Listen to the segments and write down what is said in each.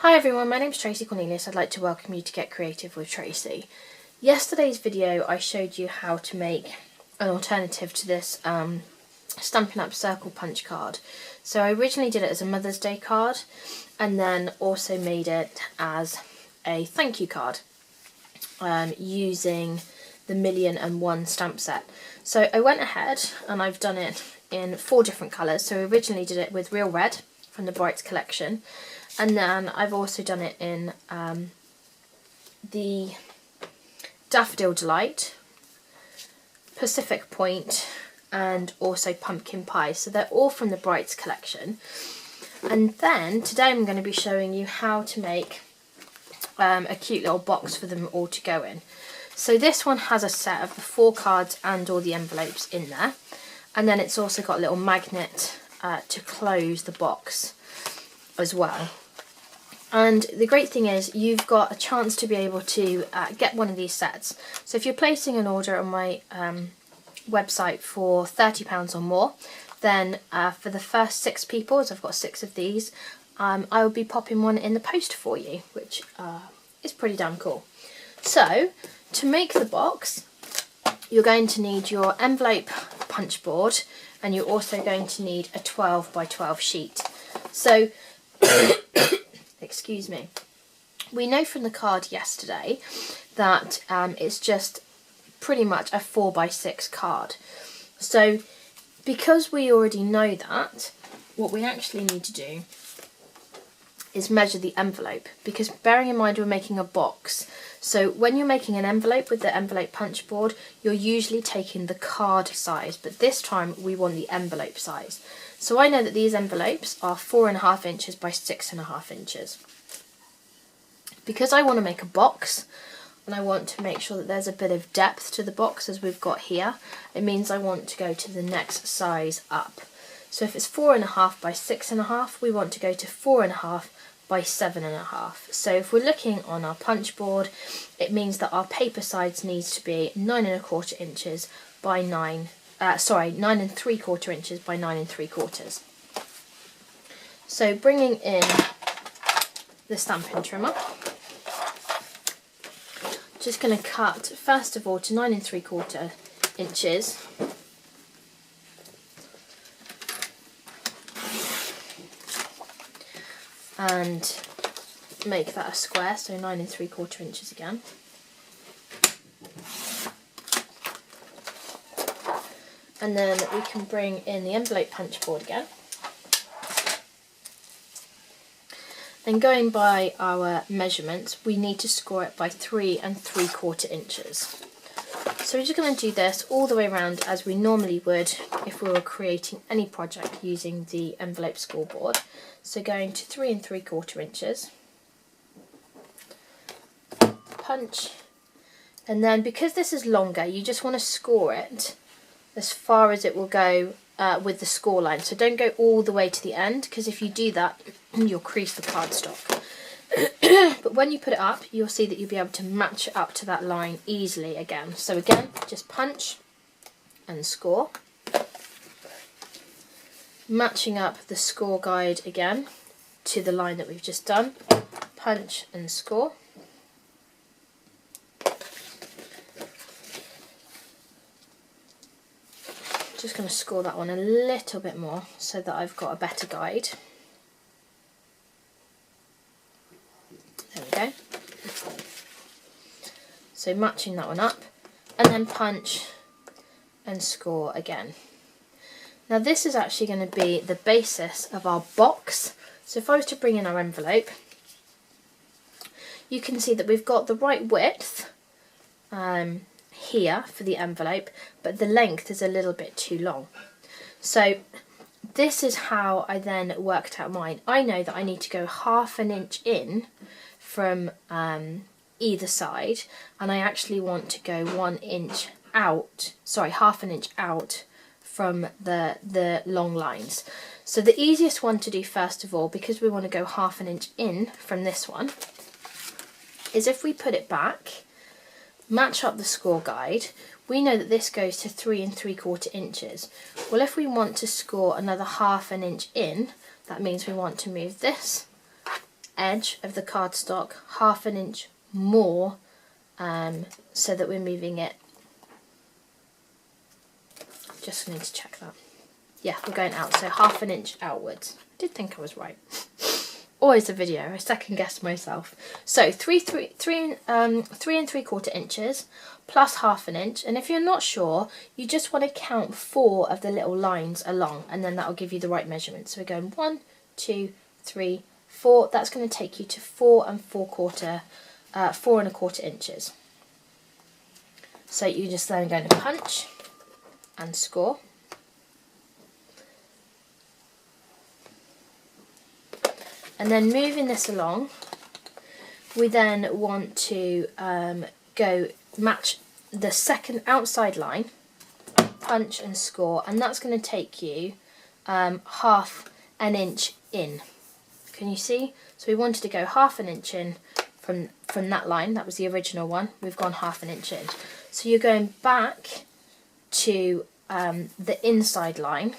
Hi everyone, my name's Traci Cornelius. I'd like to welcome you to Get Creative with Traci. Yesterday's video I showed you how to make an alternative to this Stampin Up circle punch card. So I originally did it as a Mother's Day card and then also made it as a thank you card using the 1,000,001 stamp set. So I went ahead and I've done it in 4 different colours. So I originally did it with Real Red from the Brights collection. And then I've also done it in the Daffodil Delight, Pacific Point, and also Pumpkin Pie. So they're all from the Brights collection. And then today I'm going to be showing you how to make a cute little box for them all to go in. So this one has a set of the 4 cards and all the envelopes in there. And then it's also got a little magnet to close the box as well. And the great thing is you've got a chance to be able to get one of these sets. So if you're placing an order on my website for £30 or more, then for the first 6 people, as I've got 6 of these, I will be popping one in the post for you, which is pretty damn cool. So to make the box, you're going to need your envelope punch board, and you're also going to need a 12 by 12 sheet. So excuse me, we know from the card yesterday that it's just pretty much a 4 by 6 card. So because we already know that, what we actually need to do is measure the envelope, because bearing in mind we're making a box, so when you're making an envelope with the envelope punch board, you're usually taking the card size, but this time we want the envelope size. So I know that these envelopes are 4.5 inches by 6.5 inches. Because I want to make a box and I want to make sure that there's a bit of depth to the box as we've got here, it means I want to go to the next size up. So if it's 4.5 by 6.5, we want to go to 4.5 by 7.5. So if we're looking on our punch board, it means that our paper sides needs to be 9.25 inches by 9.75 inches by 9.75. So bringing in the stamping trimmer, just going to cut first of all to 9.75 inches. And make that a square, so 9.75 inches again. And then we can bring in the envelope punch board again. Then going by our measurements, we need to score it by 3.75 inches. So we're just going to do this all the way around as we normally would if we were creating any project using the envelope scoreboard. So going to 3.75 inches, punch, and then because this is longer, you just want to score it as far as it will go with the score line. So don't go all the way to the end, because if you do that, you'll crease the cardstock. But when you put it up, you'll see that you'll be able to match it up to that line easily again. So again, just punch and score. Matching up the score guide again to the line that we've just done. Punch and score. Just going to score that one a little bit more so that I've got a better guide. There we go. So matching that one up, and then punch and score again. Now this is actually going to be the basis of our box. So if I was to bring in our envelope, you can see that we've got the right width here for the envelope, but the length is a little bit too long. So this is how I then worked out mine. I know that I need to go 1/2 inch in from either side, and I actually want to go 1 inch out, sorry, 1/2 inch out from the long lines. So the easiest one to do first of all, because we want to go 1/2 inch in from this one, is if we put it back, match up the score guide, we know that this goes to 3.75 inches. Well, if we want to score another 1/2 inch in, that means we want to move this edge of the cardstock 1/2 inch more, so that we're moving it. Just need to check that. Yeah, we're going out, so 1/2 inch outwards. I did think I was right. Always a video, I second guess myself. So 3 3/3 inches plus 1/2 inch, and if you're not sure, you just want to count 4 of the little lines along, and then that'll give you the right measurement. So we're going 1, 2, 3, 4. That's going to take you to 4 1/4 inches. So you're just then going to punch and score. And then moving this along, we then want to go match the second outside line, punch and score, and that's going to take you 1/2 inch in. Can you see? So we wanted to go 1/2 inch in from that line. That was the original one. We've gone 1/2 inch in. So you're going back to the inside line,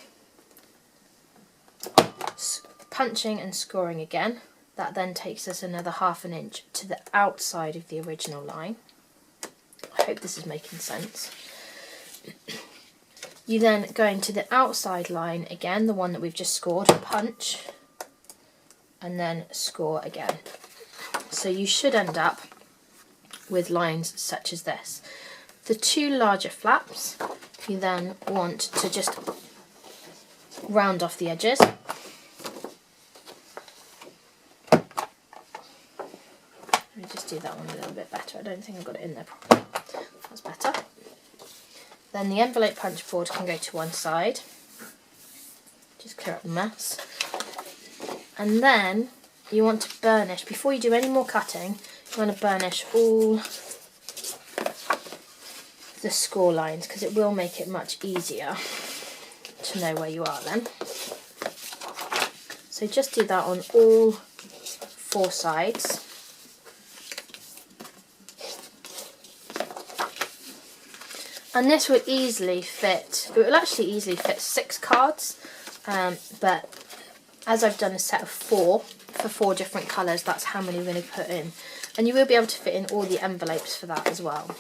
punching and scoring again. That then takes us another 1/2 inch to the outside of the original line. I hope this is making sense. You then go into the outside line again, the one that we've just scored, punch and then score again. So you should end up with lines such as this. The 2 larger flaps, you then want to just round off the edges. Let me just do that one a little bit better. I don't think I got it in there properly. That's better. Then the envelope punch board can go to one side. Just clear up the mess. And then you want to burnish, before you do any more cutting, you want to burnish all the score lines, because it will make it much easier to know where you are then. So just do that on all 4 sides. And this will easily fit, it will actually easily fit 6 cards, but as I've done a set of 4, for 4 different colours, that's how many we're going to put in. And you will be able to fit in all the envelopes for that as well.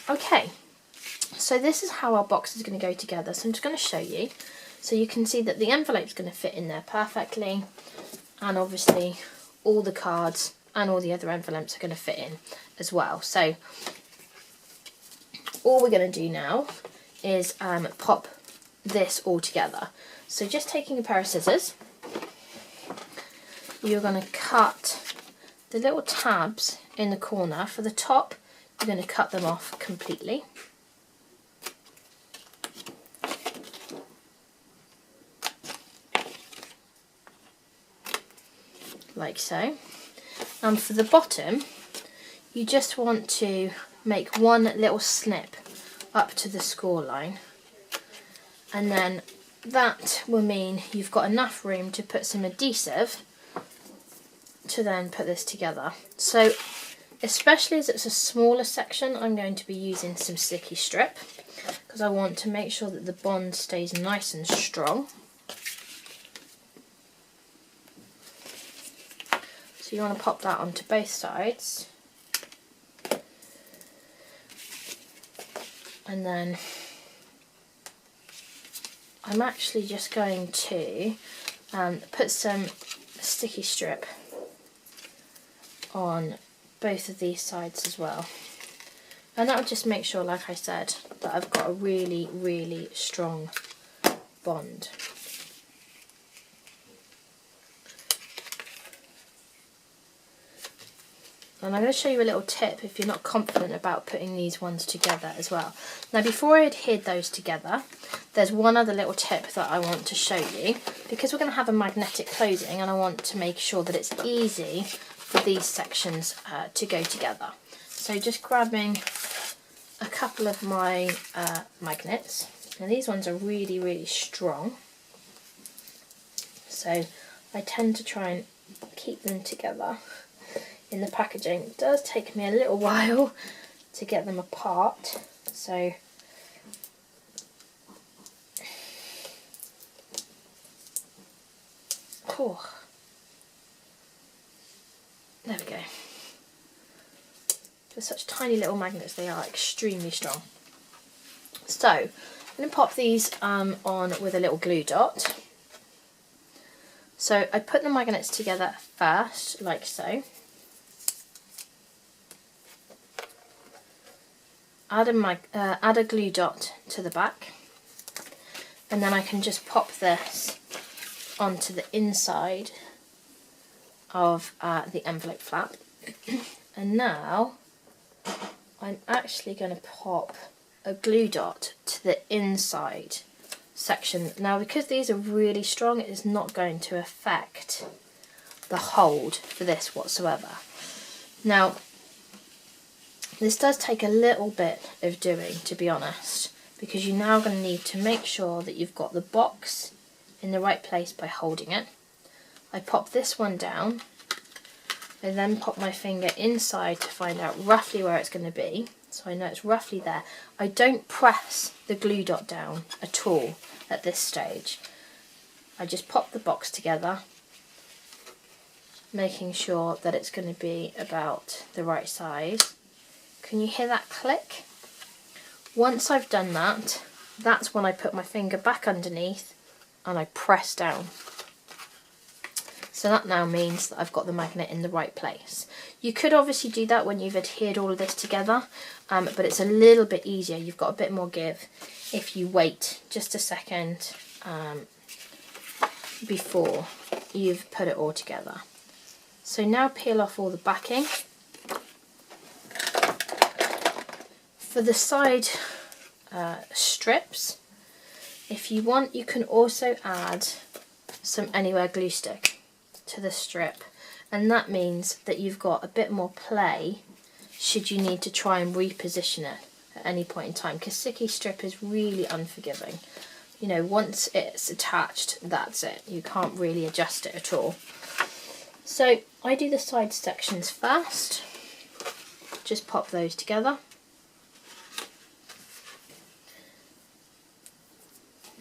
Okay, so this is how our box is going to go together. So I'm just going to show you. So you can see that the envelope's going to fit in there perfectly, and obviously all the cards and all the other envelopes are going to fit in as well. So all we're going to do now is pop this all together. So just taking a pair of scissors, you're going to cut the little tabs in the corner. For the top, you're going to cut them off completely. Like so. And for the bottom, you just want to make one little snip up to the score line, and then that will mean you've got enough room to put some adhesive to then put this together. So especially as it's a smaller section, I'm going to be using some sticky strip, because I want to make sure that the bond stays nice and strong. So you want to pop that onto both sides. And then I'm actually just going to put some sticky strip on both of these sides as well. And that will just make sure, like I said, that I've got a really, really strong bond. And I'm going to show you a little tip if you're not confident about putting these ones together as well. Now before I adhere those together, there's one other little tip that I want to show you, because we're going to have a magnetic closing and I want to make sure that it's easy for these sections to go together. So just grabbing a couple of my magnets. Now these ones are really, really strong, so I tend to try and keep them together in the packaging. It does take me a little while to get them apart, so Oh. There we go. For such tiny little magnets, they are extremely strong. So I'm going to pop these on with a little glue dot. So I put the magnets together first, like so. Add a glue dot to the back, and then I can just pop this onto the inside of the envelope flap. And now I'm actually going to pop a glue dot to the inside section. Now, because these are really strong, it is not going to affect the hold for this whatsoever. Now, this does take a little bit of doing, to be honest, because you're now going to need to make sure that you've got the box in the right place by holding it. I pop this one down. I then pop my finger inside to find out roughly where it's going to be, so I know it's roughly there. I don't press the glue dot down at all at this stage. I just pop the box together, making sure that it's going to be about the right size. Can you hear that click? Once I've done that, that's when I put my finger back underneath and I press down. So that now means that I've got the magnet in the right place. You could obviously do that when you've adhered all of this together, but it's a little bit easier. You've got a bit more give if you wait just a second before you've put it all together. So now peel off all the backing. For the side strips, if you want, you can also add some Anywhere glue stick to the strip, and that means that you've got a bit more play should you need to try and reposition it at any point in time, because sticky strip is really unforgiving. You know, once it's attached, that's it. You can't really adjust it at all. So I do the side sections first. Just pop those together.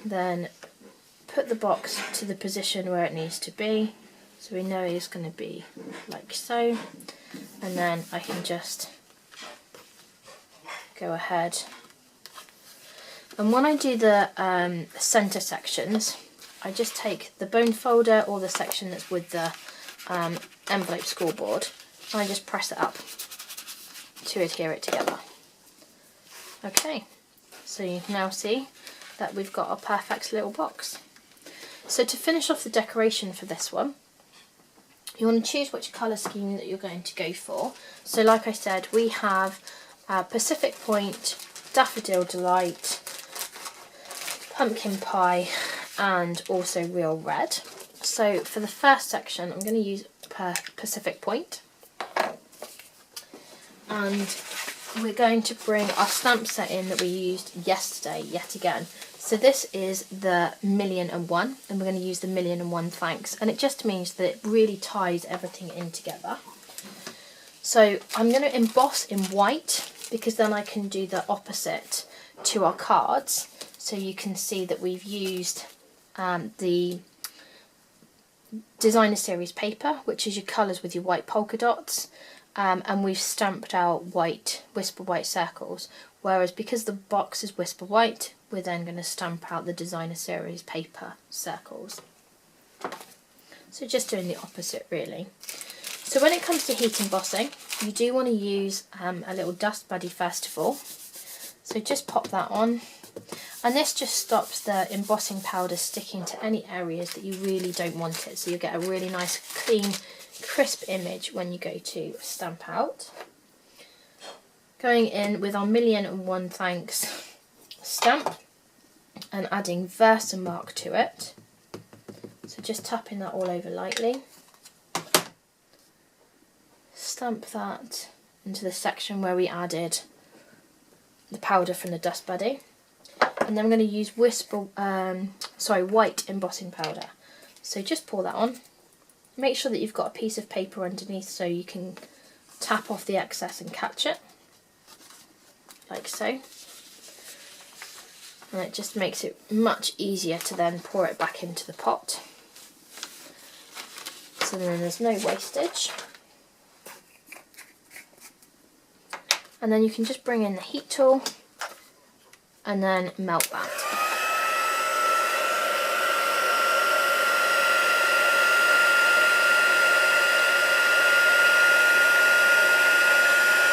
Then put the box to the position where it needs to be. So we know it's going to be like so. And then I can just go ahead. And when I do the centre sections, I just take the bone folder or the section that's with the envelope scoreboard, and I just press it up to adhere it together. Okay, so you can now see that we've got a perfect little box. So to finish off the decoration for this one, you want to choose which colour scheme that you're going to go for. So like I said, we have Pacific Point, Daffodil Delight, Pumpkin Pie, and also Real Red. So for the first section, I'm going to use Pacific Point, and we're going to bring our stamp set in that we used yesterday yet again. So this is the 1,000,001, and we're going to use the 1,000,001 thanks, and it just means that it really ties everything in together. So I'm going to emboss in white, because then I can do the opposite to our cards. So you can see that we've used the Designer Series paper, which is your colours with your white polka dots, and we've stamped out white, whisper white circles, whereas because the box is whisper white, we're then going to stamp out the Designer Series paper circles. So just doing the opposite really. So when it comes to heat embossing, you do want to use a little dust buddy first of all. So just pop that on, and this just stops the embossing powder sticking to any areas that you really don't want it, so you get a really nice clean crisp image when you go to stamp out. Going in with our 1,000,001 thanks stamp and adding Versamark to it, so just tapping that all over lightly. Stamp that into the section where we added the powder from the dust buddy, and then I'm going to use white embossing powder. So just pour that on. Make sure that you've got a piece of paper underneath so you can tap off the excess and catch it, like so. And it just makes it much easier to then pour it back into the pot. so then there's no wastage. And then you can just bring in the heat tool and then melt that.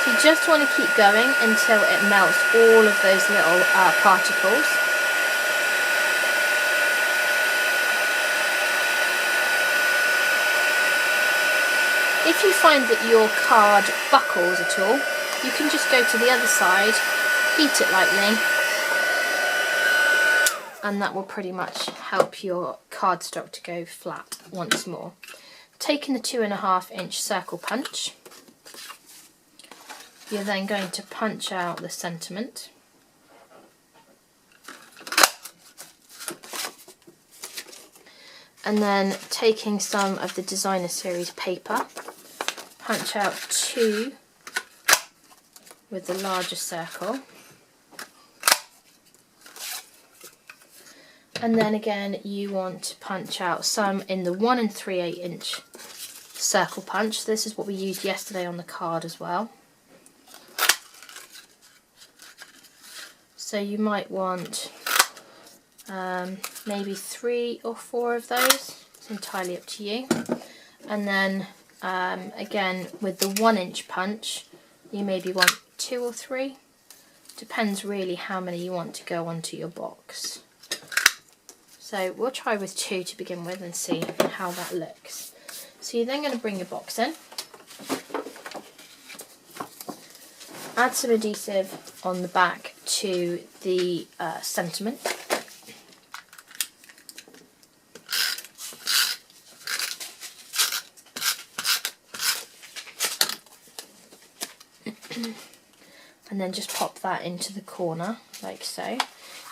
So you just want to keep going until it melts all of those little particles. If you find that your card buckles at all, you can just go to the other side, heat it lightly, and that will pretty much help your cardstock to go flat once more. Taking the 2.5-inch circle punch, you're then going to punch out the sentiment. And then taking some of the designer series paper, punch out 2 with the larger circle. And then again you want to punch out some in the 1 3/8-inch circle punch. This is what we used yesterday on the card as well. So you might want maybe 3 or 4 of those. It's entirely up to you. And then again with the 1-inch punch, you maybe want 2 or 3. Depends really how many you want to go onto your box. So we'll try with 2 to begin with and see how that looks. So you're then going to bring your box in, add some adhesive on the back to the sentiment. And then just pop that into the corner like so.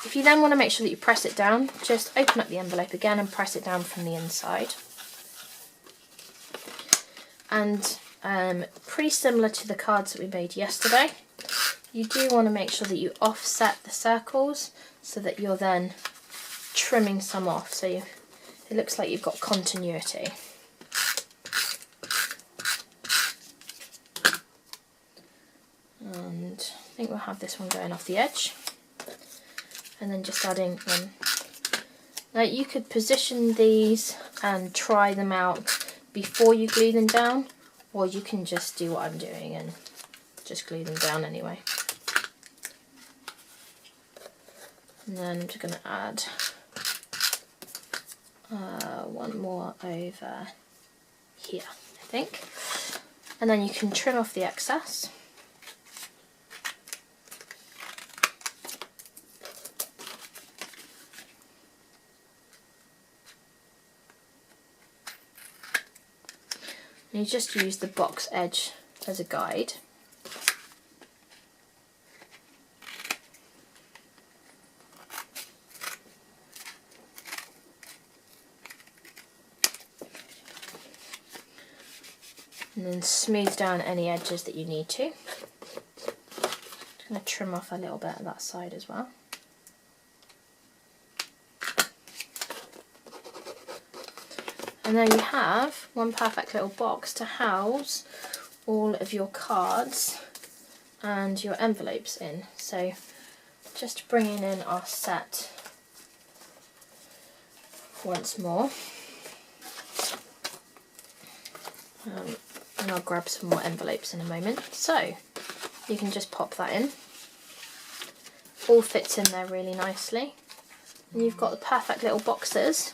If you then want to make sure that you press it down, just open up the envelope again and press it down from the inside. And pretty similar to the cards that we made yesterday, you do want to make sure that you offset the circles so that you're then trimming some off, so it looks like you've got continuity. And I think we'll have this one going off the edge. And then just adding in. Now you could position these and try them out before you glue them down, or you can just do what I'm doing and just glue them down anyway. And then I'm just going to add one more over here, I think. And then you can trim off the excess. And you just use the box edge as a guide. And then smooth down any edges that you need to. Just going to trim off a little bit of that side as well. And there you have one perfect little box to house all of your cards and your envelopes in. So just bringing in our set once more. And I'll grab some more envelopes in a moment. So you can just pop that in. All fits in there really nicely. And you've got the perfect little boxes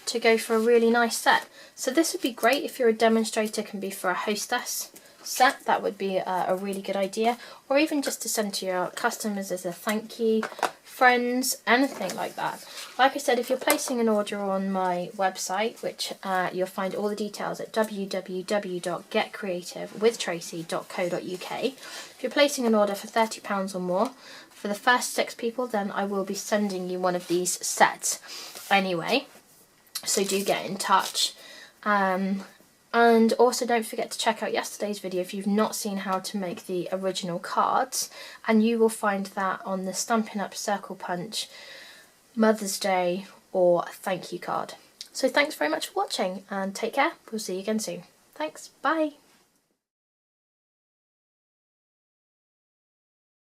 to go for a really nice set. So this would be great if you're a demonstrator, can be for a hostess set, that would be a really good idea, or even just to send to your customers as a thank you, friends, anything like that. Like I said, if you're placing an order on my website, which you'll find all the details at www.getcreativewithtraci.co.uk, if you're placing an order for £30 or more, for the first 6 people, then I will be sending you one of these sets anyway. So do get in touch. And also don't forget to check out yesterday's video if you've not seen how to make the original cards, and you will find that on the Stampin' Up Circle Punch Mother's Day or thank you card. So thanks very much for watching and take care. We'll see you again soon. Thanks, bye.